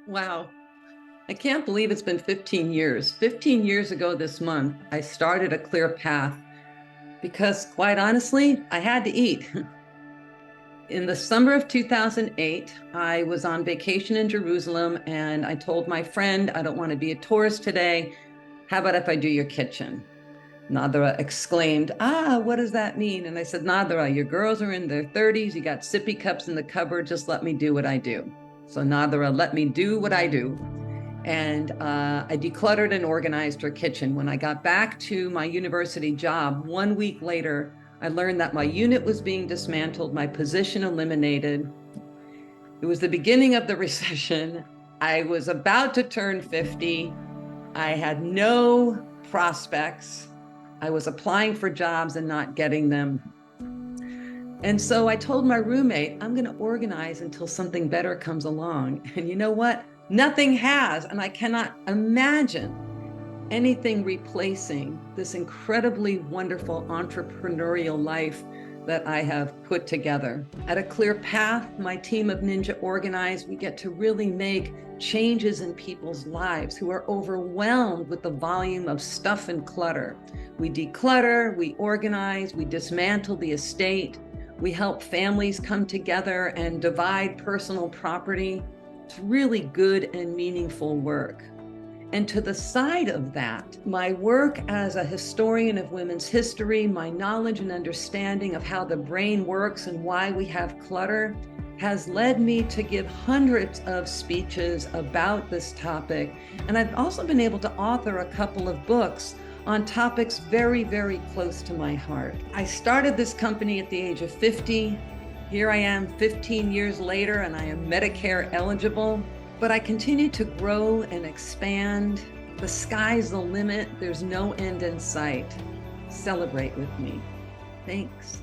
Wow. I can't believe it's been 15 years. 15 years ago this month, I started a clear path because, quite honestly, I had to eat. In the summer of 2008, I was on vacation in Jerusalem and I told my friend, I don't want to be a tourist today. How about if I do your kitchen? Nadra exclaimed, what does that mean? And I said, Nadra, your girls are in their 30s. You got sippy cups in the cupboard. Just let me do what I do. So Nadra let me do what I do. And I decluttered and organized her kitchen. When I got back to my university job, 1 week later, I learned that my unit was being dismantled, my position eliminated. It was the beginning of the recession. I was about to turn 50. I had no prospects. I was applying for jobs and not getting them. And so I told my roommate, I'm going to organize until something better comes along. And you know what? Nothing has. And I cannot imagine anything replacing this incredibly wonderful entrepreneurial life that I have put together. At A Clear Path, my team of Ninja Organize, we get to really make changes in people's lives who are overwhelmed with the volume of stuff and clutter. We declutter, we organize, we dismantle the estate, we help families come together and divide personal property. It's really good and meaningful work. And to the side of that, my work as a historian of women's history, my knowledge and understanding of how the brain works and why we have clutter has led me to give hundreds of speeches about this topic. And I've also been able to author a couple of books on topics very, very close to my heart. I started this company at the age of 50. Here I am 15 years later, and I am Medicare eligible. But I continue to grow and expand. The sky's the limit. There's no end in sight. Celebrate with me. Thanks.